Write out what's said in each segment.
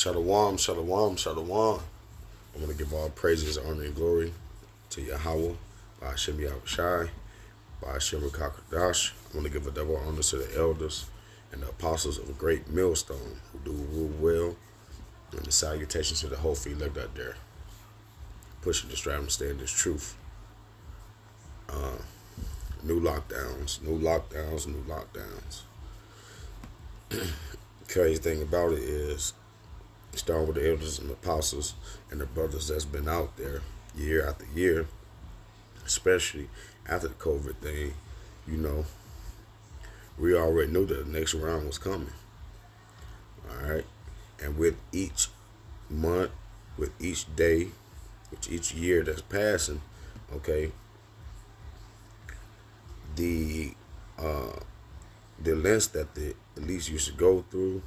Shalom, shalom, shalom. I want to give all praises, honor, and glory to Yahweh, by Hashem Yahushai, by Hashem Rakakadash. I want to give a double honor to the elders and the apostles of a great millstone who do rule well, and the salutations to the whole elect out there, pushing to strive and stand this truth. New lockdowns, new lockdowns, new lockdowns. Crazy thing about it is, starting with the elders and the apostles and the brothers that's been out there year after year, especially after the COVID thing, we already knew that the next round was coming. All right. And with each month, with each day, with each year that's passing, okay, the lengths that the elites used to go through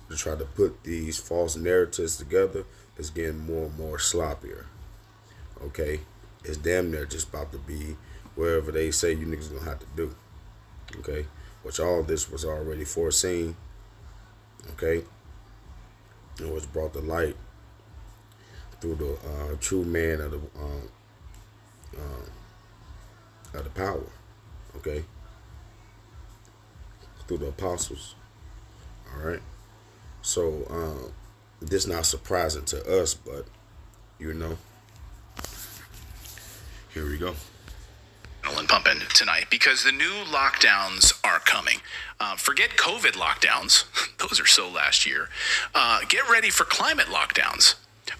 to try to put these false narratives together is getting more and more sloppier. Okay? It's damn near just about to be wherever they say you niggas gonna have to do. Okay? Which all this was already foreseen. Okay? It was brought to light through the true man of the power. Okay? Through the apostles. All right? So, this not surprising to us, but, here we go. And pumping tonight because the new lockdowns are coming. Forget COVID lockdowns. Those are so last year. Get ready for climate lockdowns.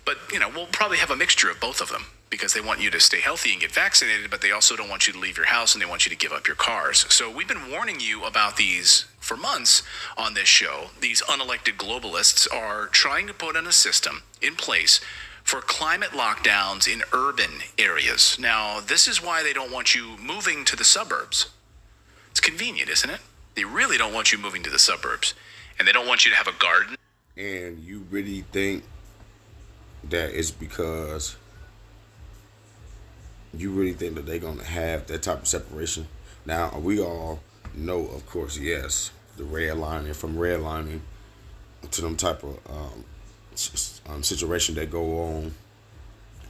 But, we'll probably have a mixture of both of them because they want you to stay healthy and get vaccinated, but they also don't want you to leave your house and they want you to give up your cars. So we've been warning you about these for months on this show. These unelected globalists are trying to put in a system in place for climate lockdowns in urban areas. Now, this is why they don't want you moving to the suburbs. It's convenient, isn't it? They really don't want you moving to the suburbs. And they don't want you to have a garden. And you really think that it's because you really think that they're going to have that type of separation? Now, we all know, of course, yes, the redlining, from redlining to them type of situation that go on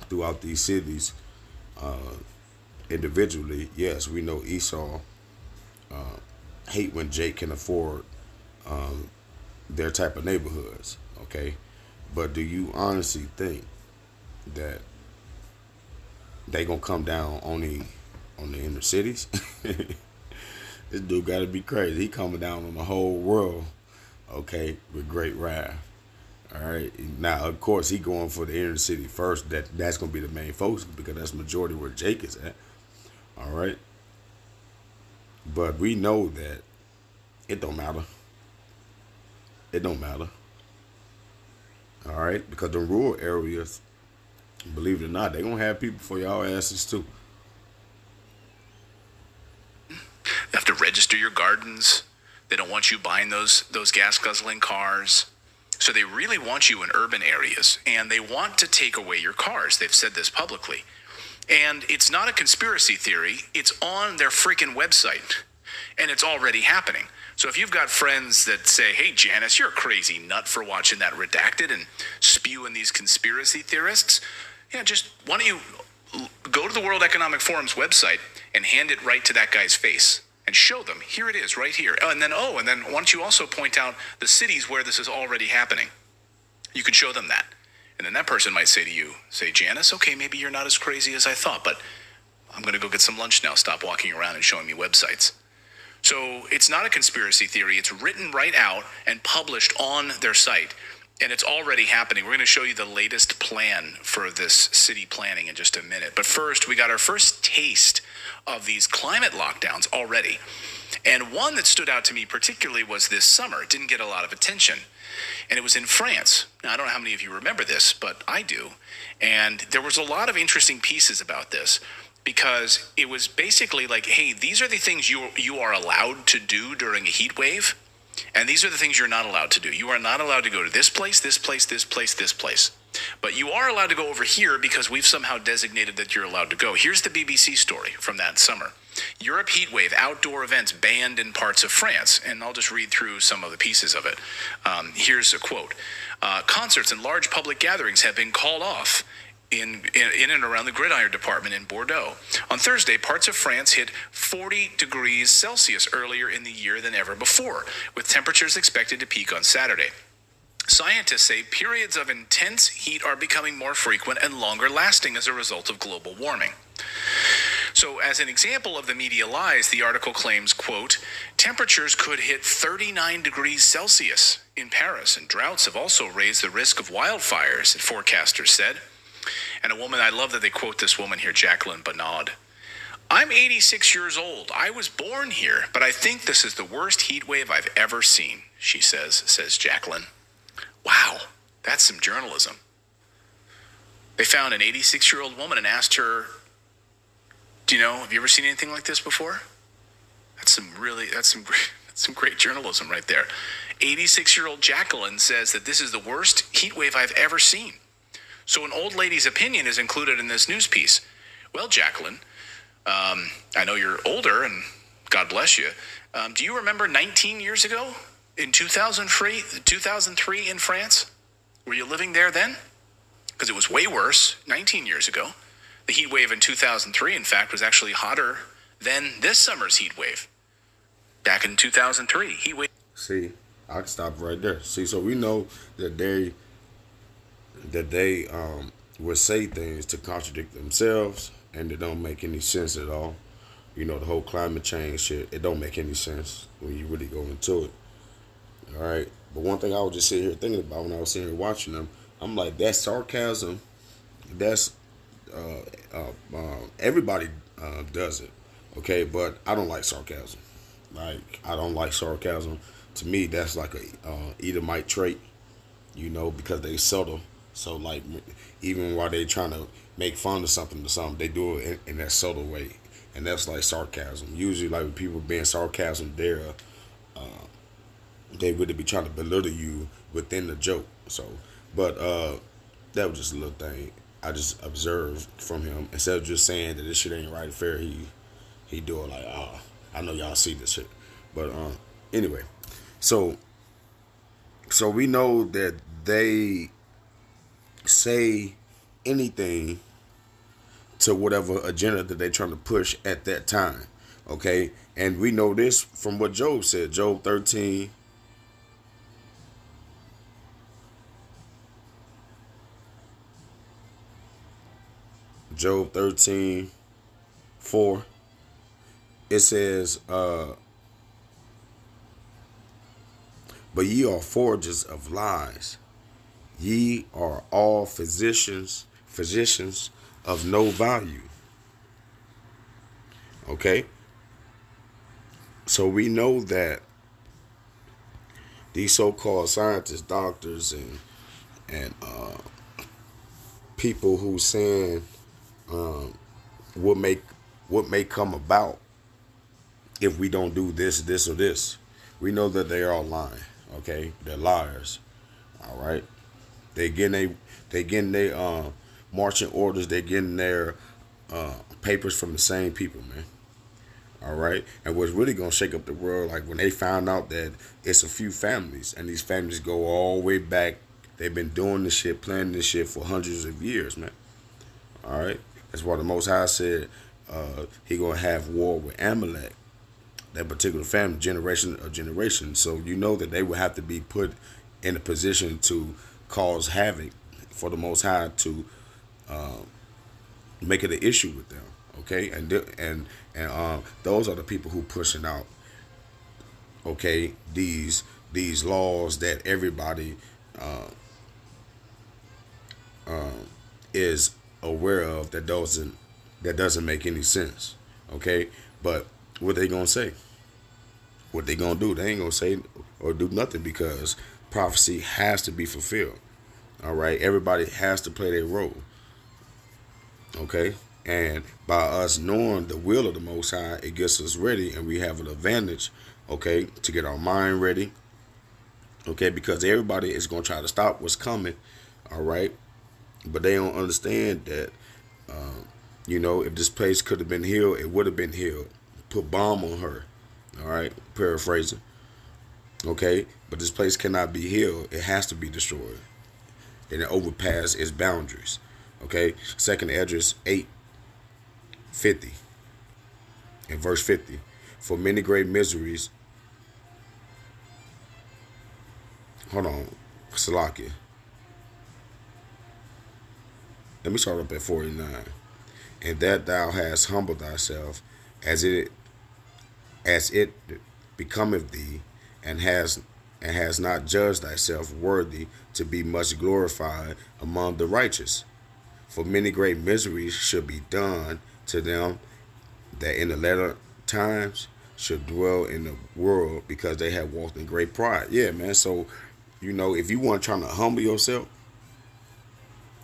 throughout these cities individually. Yes, we know Esau hate when Jake can afford their type of neighborhoods, okay? But do you honestly think that they gonna come down only on the inner cities? This dude gotta be crazy. He coming down on the whole world, okay, with great wrath. All right. Now, of course, he going for the inner city first. That's gonna be the main focus because that's majority where Jake is at. All right. But we know that it don't matter. It don't matter. All right, because the rural areas, believe it or not, they gonna have people for y'all asses too. You have to register your gardens. They don't want you buying those gas guzzling cars. So they really want you in urban areas, and they want to take away your cars. They've said this publicly. And it's not a conspiracy theory. It's on their freaking website, and it's already happening. So if you've got friends that say, hey, Janice, you're a crazy nut for watching that Redacted and spewing these conspiracy theorists, just why don't you go to the World Economic Forum's website and hand it right to that guy's face and show them, here it is, right here. And then why don't you also point out the cities where this is already happening? You could show them that. And then that person might say to you, Janice, okay, maybe you're not as crazy as I thought, but I'm going to go get some lunch now. Stop walking around and showing me websites. So it's not a conspiracy theory. It's written right out and published on their site. And it's already happening. We're going to show you the latest plan for this city planning in just a minute. But first, we got our first taste of these climate lockdowns already. And one that stood out to me particularly was this summer. It didn't get a lot of attention. And it was in France. Now, I don't know how many of you remember this, but I do. And there was a lot of interesting pieces about this because it was basically like, hey, these are the things you are allowed to do during a heat wave. And these are the things you're not allowed to do. You are not allowed to go to this place, this place, this place, this place. But you are allowed to go over here because we've somehow designated that you're allowed to go. Here's the BBC story from that summer. Europe heat wave, outdoor events banned in parts of France. And I'll just read through some of the pieces of it. Here's a quote. Concerts and large public gatherings have been called off in and around the Gridiron Department in Bordeaux. On Thursday, parts of France hit 40 degrees Celsius earlier in the year than ever before, with temperatures expected to peak on Saturday. Scientists say periods of intense heat are becoming more frequent and longer lasting as a result of global warming. So as an example of the media lies, the article claims, quote, temperatures could hit 39 degrees Celsius in Paris, and droughts have also raised the risk of wildfires, forecasters said. And a woman, I love that they quote this woman here, Jacqueline Bernard. I'm 86 years old. I was born here, but I think this is the worst heat wave I've ever seen, she says Jacqueline. Wow, that's some journalism. They found an 86-year-old woman and asked her, have you ever seen anything like this before? That's some great journalism right there. 86-year-old Jacqueline says that this is the worst heat wave I've ever seen. So an old lady's opinion is included in this news piece. Well, Jacqueline, I know you're older, and God bless you. Do you remember 19 years ago in 2003 in France? Were you living there then? Because it was way worse 19 years ago. The heat wave in 2003, in fact, was actually hotter than this summer's heat wave. Back in 2003, heat wave. See, I can stop right there. See, so we know that they will say things to contradict themselves, and they don't make any sense at all. The whole climate change shit, it don't make any sense when you really go into it. All right, but one thing I was just sitting here thinking about when I was sitting here watching them, I'm like, that's sarcasm. That's everybody does it, okay? But I don't like sarcasm. Like, I don't like sarcasm. To me, that's like a Edomite trait, because they subtle. So, like, even while they trying to make fun of something, they do it in that subtle way, and that's like sarcasm. Usually, like, when people being sarcasm, they really be trying to belittle you within the joke. So, but that was just a little thing I just observed from him. Instead of just saying that this shit ain't right and fair, he do it like, I know y'all see this shit. But anyway, so we know that they say anything to whatever agenda that they're trying to push at that time, okay? And we know this from what Job said, Job 13. Job 13:4. It says, but ye are forgers of lies. Ye are all physicians of no value. Okay? So we know that these so-called scientists, doctors, and people who saying what may come about if we don't do this, or this. We know that they are all lying. Okay, they're liars. All right, they getting their marching orders. They getting their papers from the same people, man. All right, and what's really gonna shake up the world, like when they found out that it's a few families, and these families go all the way back. They've been doing this shit, planning this shit for hundreds of years, man. All right, that's why the Most High said he gonna have war with Amalek, that particular family, generation of generation. So you know that they would have to be put in a position to cause havoc for the Most High to make it an issue with them. Okay, and those are the people who pushing out, okay, these laws that everybody is aware of, that doesn't make any sense. Okay, but what they gonna say? What they gonna do? They ain't gonna say or do nothing, because prophecy has to be fulfilled. All right, everybody has to play their role. Okay, and by us knowing the will of the Most High, it gets us ready, and we have an advantage, okay, to get our mind ready, okay, because everybody is going to try to stop what's coming, all right, but they don't understand that, if this place could have been healed, it would have been healed, put bomb on her. All right, paraphrasing. Okay, but this place cannot be healed. It has to be destroyed, and it overpass its boundaries. Okay, Second Esdras 8:50 and verse 50. For many great miseries. Hold on, Salakia. Let me start up at 49. And that thou hast humbled thyself as it becometh thee, and has not judged thyself worthy to be much glorified among the righteous. For many great miseries should be done to them that in the latter times should dwell in the world, because they have walked in great pride. Yeah, man. So, if you want trying to humble yourself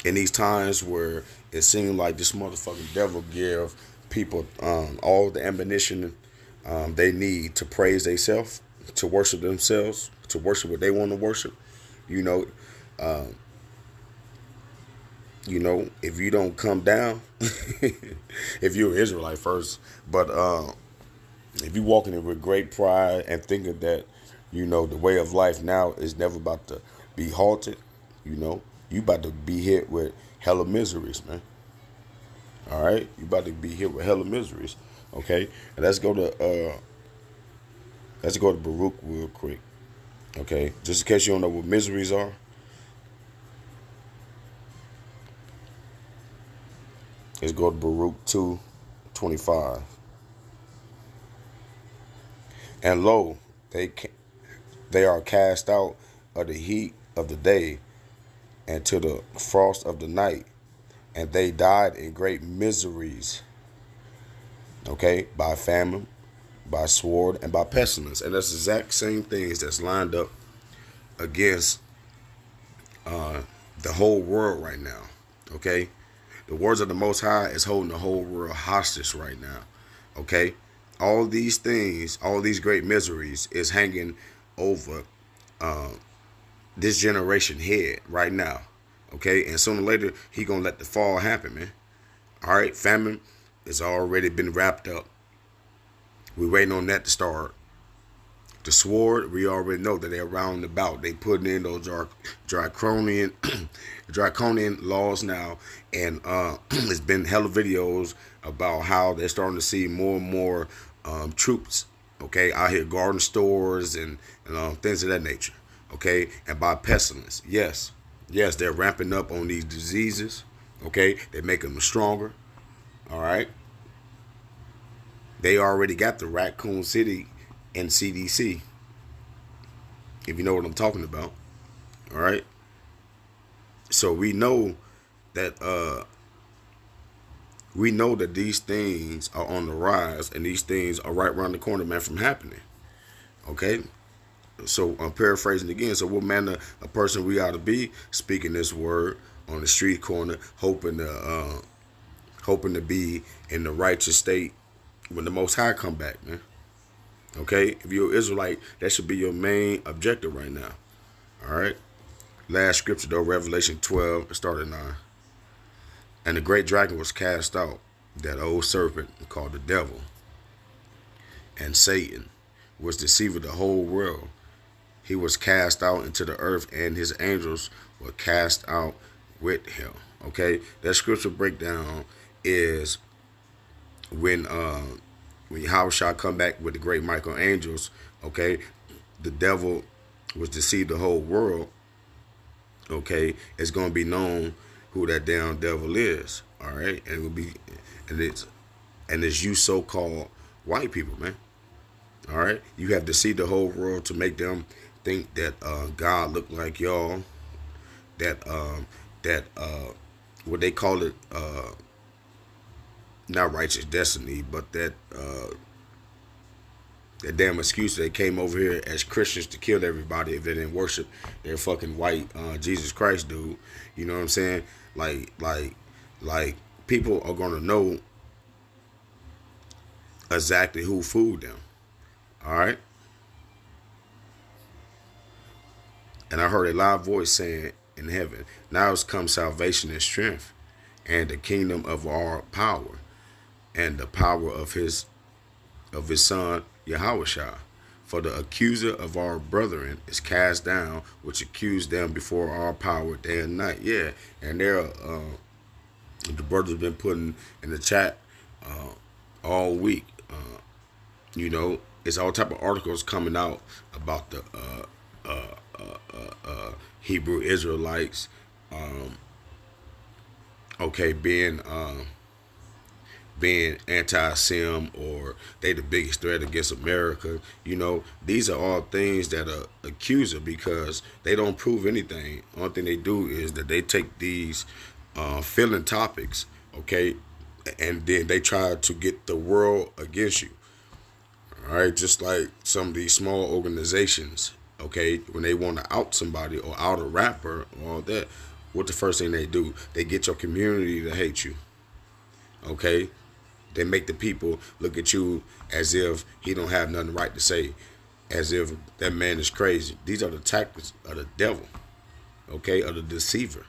in these times where it seems like this motherfucking devil give people all the ammunition they need to praise themselves, to worship themselves, to worship what they want to worship. Uh, if you don't come down, if you're an Israelite first, but if you walking in with great pride and thinking that, the way of life now is never about to be halted, you about to be hit with hella miseries, man. All right, you about to be hit with hella miseries. Okay, and let's go to Baruch real quick. Okay, just in case you don't know what miseries are. Let's go to Baruch 2:25. And lo, they are cast out of the heat of the day and to the frost of the night, and they died in great miseries. Okay, by famine, by sword, and by pestilence. And that's the exact same things that's lined up against the whole world right now. Okay, the words of the Most High is holding the whole world hostage right now. Okay, all these things, all these great miseries is hanging over this generation head right now. Okay, and sooner or later he gonna let the fall happen, man. All right, famine has already been wrapped up. We're waiting on that to start. The sword, we already know that they're round about. They putting in those draconian laws now, and there's been hella videos about how they're starting to see more and more troops, okay, out here guarding stores and things of that nature, okay, and by pestilence. Yes, they're ramping up on these diseases, okay, they're making them stronger, all right. They already got the Raccoon City and CDC, if you know what I'm talking about, all right. So we know that these things are on the rise, and these things are right around the corner, man, from happening. Okay, so I'm paraphrasing again. So what manner of person we ought to be speaking this word on the street corner, hoping to be in the righteous state when the Most High come back, man. Okay, if you're an Israelite, that should be your main objective right now. All right. Last scripture though, Revelation 12, start at 9. And the great dragon was cast out, that old serpent called the devil and Satan, was deceiver the whole world. He was cast out into the earth, and his angels were cast out with him. Okay, that scripture breakdown is when Yahushua come back with the great Michael angels. Okay, the devil was deceived the whole world. Okay, it's gonna be known who that damn devil is. All right, and it will be, and it's you so-called white people, man. All right, you have deceived the whole world to make them think that God look like y'all. That what they call it, not righteous destiny, but that damn excuse they came over here as Christians to kill everybody if they didn't worship their fucking white Jesus Christ dude. You know what I'm saying? Like people are gonna know exactly who fooled them. All right. And I heard a loud voice saying in heaven, now has come salvation and strength, and the kingdom of our power, and the power of his of his son Yahushua. For the accuser of our brethren is cast down, which accused them before our power day and night. Yeah, and the brothers been putting in the chat all week. You know, it's all type of articles coming out about the Hebrew Israelites, okay, being anti-Sem, or they the biggest threat against America. You know, these are all things that are accuser, because they don't prove anything. Only thing they do is that they take these feeling topics, okay, and then they try to get the world against you. All right, just like some of these small organizations, okay, when they want to out somebody or out a rapper or all that, what the first thing they do? They get your community to hate you, okay? They make the people look at you as if he don't have nothing right to say, as if that man is crazy. These are the tactics of the devil, okay, of the deceiver,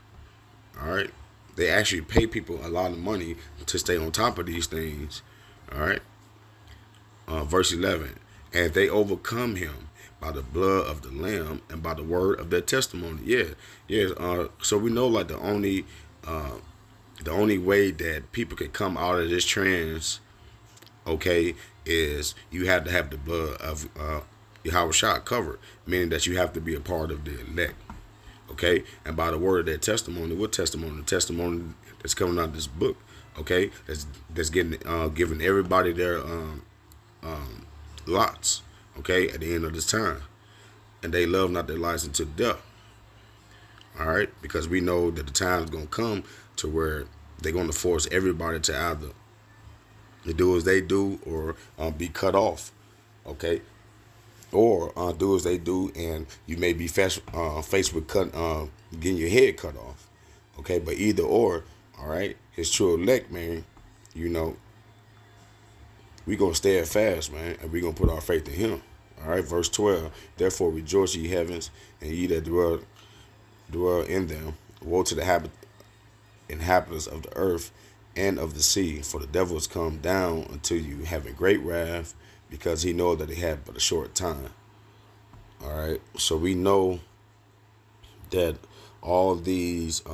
all right? They actually pay people a lot of money to stay on top of these things, all right? Verse 11, and they overcome him by the blood of the Lamb and by the word of their testimony. Yeah. So we know, like, the only way that people can come out of this trance, okay, is you have to have the blood of Yahushua covered, meaning that you have to be a part of the elect, okay, and by the word of their testimony. What testimony? The testimony that's coming out of this book, okay, that's getting giving everybody their lots, okay, at the end of this time, and they love not their lives unto death. All right, because we know that the time is going to come to where they're going to force everybody to either do as they do or be cut off, okay, or do as they do, and you may be faced with getting your head cut off, okay. But either or, all right, his true elect, man, you know, we gonna stand fast, man, and we gonna put our faith in him. All right, verse 12. Therefore rejoice, ye heavens, and ye that dwell in them. Woe to the inhabitants of the earth and of the sea, for the devil is come down unto you, having great wrath, because he know that he had but a short time. All right, so we know that all these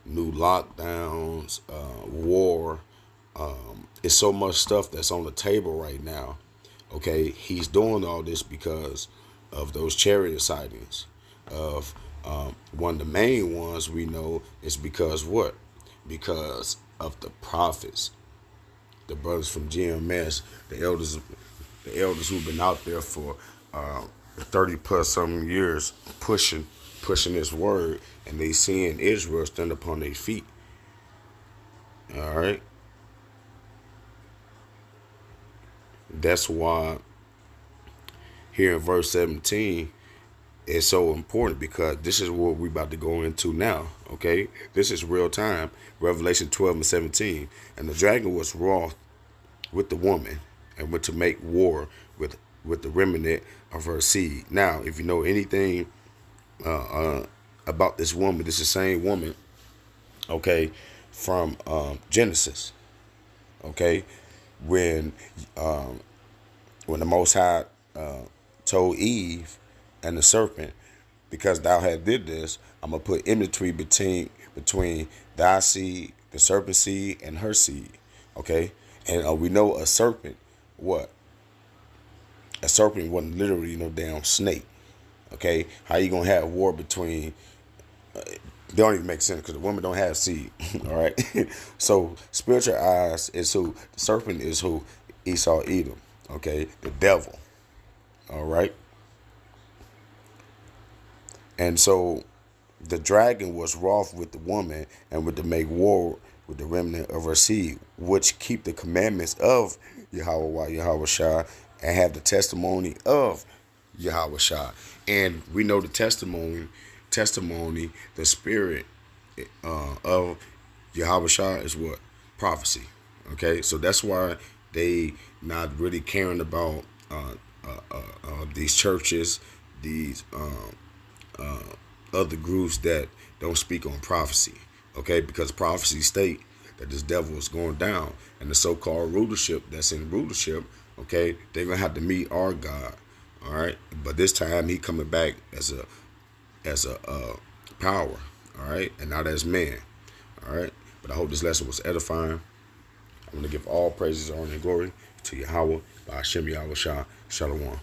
new lockdowns, war, it's so much stuff that's on the table right now. Okay, he's doing all this because of those chariot sightings. Of one of the main ones we know is because what? Because of the prophets, the brothers from GMS, the elders who've been out there for 30 plus some years pushing this word, and they seeing Israel stand upon their feet. All right. That's why here in verse 17 is so important, because this is what we're about to go into now. Okay, this is real time. Revelation 12 and 17. And the dragon was wroth with the woman, and went to make war with the remnant of her seed. Now, if you know anything about this woman, this is the same woman, okay, from Genesis. Okay, when the Most High told Eve and the serpent, because thou had did this, I'm gonna put enmity between thy seed, the serpent seed, and her seed. Okay, and we know a serpent. What? A serpent wasn't literally no damn snake. Okay, how you gonna have war between? They don't even make sense, because the woman don't have seed. All right. So spiritual eyes is who? The serpent is who? Esau, Edom. Okay, the devil. All right. And so the dragon was wroth with the woman, and would to make war with the remnant of her seed, which keep the commandments of Yahushua, and have the testimony of Yahushua. And we know the testimony, the spirit of Yahushua is what? Prophecy. Okay, so that's why they not really caring about these churches, these other groups that don't speak on prophecy. Okay, because prophecy state that this devil is going down, and the so-called rulership that's in rulership Okay, they're gonna have to meet our God. All right, but this time he coming back as a power. All right, and not as man. All right, but I hope this lesson was edifying. I want to give all praises, honor, and glory to Yahweh, by Hashem Yahweh Shah, Shalom.